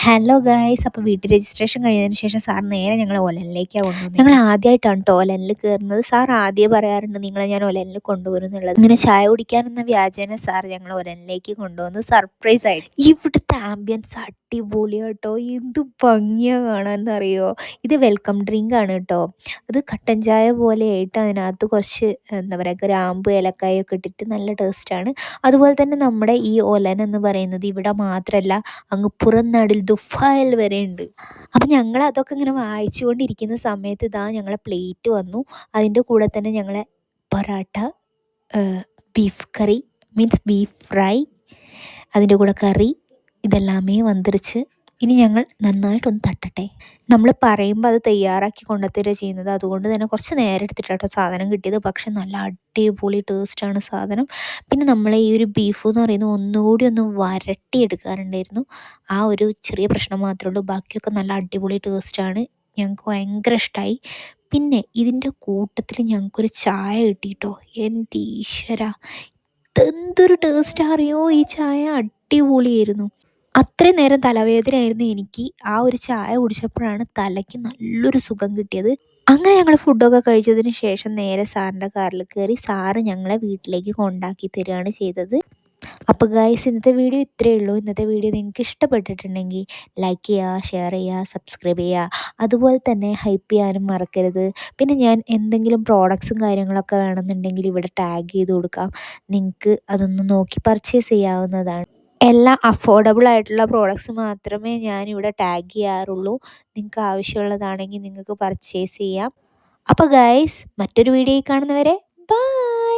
Hello guys, അപ്പോൾ വീട്ടിൽ registration കഴിഞ്ഞതിന് ശേഷം സാർ നേരെ ഞങ്ങളെ ഒലനിലേക്കാണ് കൊണ്ടുവന്നത്. ഞങ്ങൾ ആദ്യമായിട്ടാണ് കേട്ടോ ഒലനിൽ കയറുന്നത്. സാർ ആദ്യം പറയാറുണ്ട് നിങ്ങളെ ഞാൻ ഒലനിൽ കൊണ്ടുവരും എന്നുള്ളത്. ഇങ്ങനെ ചായ കുടിക്കാനെന്ന വ്യാജേന സാർ ഞങ്ങൾ ഒലനിലേക്ക് കൊണ്ടുവന്ന് സർപ്രൈസ് ആയിട്ട്. ഇവിടുത്തെ ആംബിയൻസ് അടിപൊളിയാട്ടോ, എന്ത് ഭംഗിയാണ് കാണാനെന്നറിയോ. ഇത് വെൽക്കം ഡ്രിങ്ക് ആണ് കേട്ടോ. അത് കട്ടൻ ചായ പോലെ ആയിട്ട് അതിനകത്ത് കുറച്ച് എന്താ പറയുക ഗ്രാമ്പു ഏലക്കായൊക്കെ ഇട്ടിട്ട് നല്ല ടേസ്റ്റാണ്. അതുപോലെ തന്നെ നമ്മുടെ ഈ ഒലൻ എന്ന് പറയുന്നത് ഇവിടെ മാത്രമല്ല, അങ്ങ് പുറം നാടിൽ ദുബായിൽ വരെ ഉണ്ട്. അപ്പം ഞങ്ങൾ അതൊക്കെ ഇങ്ങനെ വായിച്ചുകൊണ്ടിരിക്കുന്ന സമയത്ത് ഇതാ ഞങ്ങളെ പ്ലേറ്റ് വന്നു. അതിൻ്റെ കൂടെ തന്നെ ഞങ്ങളെ പൊറാട്ട, ബീഫ് കറി മീൻസ് ബീഫ് ഫ്രൈ, അതിൻ്റെ കൂടെ കറി ഇതെല്ലാമേ വന്നിരിച്ച്. ഇനി ഞങ്ങൾ നന്നായിട്ടൊന്ന് തട്ടട്ടെ. നമ്മൾ പറയുമ്പോൾ അത് തയ്യാറാക്കി കൊണ്ടുത്തരിക ചെയ്യുന്നത്. അതുകൊണ്ട് തന്നെ കുറച്ച് നേരം എടുത്തിട്ടാട്ടോ സാധനം കിട്ടിയത്. പക്ഷെ നല്ല അടിപൊളി ടേസ്റ്റാണ് സാധനം. പിന്നെ നമ്മളെ ഈ ഒരു ബീഫ് എന്ന് പറയുന്നത് ഒന്നുകൂടി ഒന്ന് വരട്ടിയെടുക്കാറുണ്ടായിരുന്നു. ആ ഒരു ചെറിയ പ്രശ്നം മാത്രമേ ഉള്ളൂ. ബാക്കിയൊക്കെ നല്ല അടിപൊളി ടേസ്റ്റാണ്. ഞങ്ങൾക്ക് ഭയങ്കര ഇഷ്ടമായി. പിന്നെ ഇതിൻ്റെ കൂട്ടത്തിൽ ഞങ്ങൾക്കൊരു ചായ കിട്ടിയിട്ടോ. എൻ്റെ ഈശ്വര, ഇതെന്തൊരു ടേസ്റ്റ് അറിയോ. ഈ ചായ അടിപൊളിയായിരുന്നു. അത്രയും നേരം തലവേദനയായിരുന്നു എനിക്ക്. ആ ഒരു ചായ കുടിച്ചപ്പോഴാണ് തലയ്ക്ക് നല്ലൊരു സുഖം കിട്ടിയത്. അങ്ങനെ ഞങ്ങൾ ഫുഡൊക്കെ കഴിച്ചതിന് ശേഷം നേരെ സാറിൻ്റെ കാറിൽ കയറി. സാറ് ഞങ്ങളെ വീട്ടിലേക്ക് കൊണ്ടാക്കി തരികയാണ് ചെയ്തത്. അപ്പോൾ ഗായ്സ്, ഇന്നത്തെ വീഡിയോ ഇത്രയേ ഉള്ളൂ. ഇന്നത്തെ വീഡിയോ നിങ്ങൾക്ക് ഇഷ്ടപ്പെട്ടിട്ടുണ്ടെങ്കിൽ ലൈക്ക് ചെയ്യുക, ഷെയർ ചെയ്യുക, സബ്സ്ക്രൈബ് ചെയ്യുക. അതുപോലെ തന്നെ ഹൈപ്പ് ചെയ്യാനും മറക്കരുത്. പിന്നെ ഞാൻ എന്തെങ്കിലും പ്രോഡക്ട്സും കാര്യങ്ങളൊക്കെ വേണമെന്നുണ്ടെങ്കിൽ ഇവിടെ ടാഗ് ചെയ്ത് കൊടുക്കാം. നിങ്ങൾക്ക് അതൊന്ന് നോക്കി പർച്ചേസ് ചെയ്യാവുന്നതാണ്. എല്ലാം അഫോർഡബിൾ ആയിട്ടുള്ള പ്രോഡക്ട്സ് മാത്രമേ ഞാനിവിടെ ടാഗ് ചെയ്യാറുള്ളൂ. നിങ്ങൾക്ക് ആവശ്യമുള്ളതാണെങ്കിൽ നിങ്ങൾക്ക് പർച്ചേസ് ചെയ്യാം. അപ്പോൾ ഗൈസ്, മറ്റൊരു വീഡിയോയിൽ കാണുന്നവരെ ബൈ.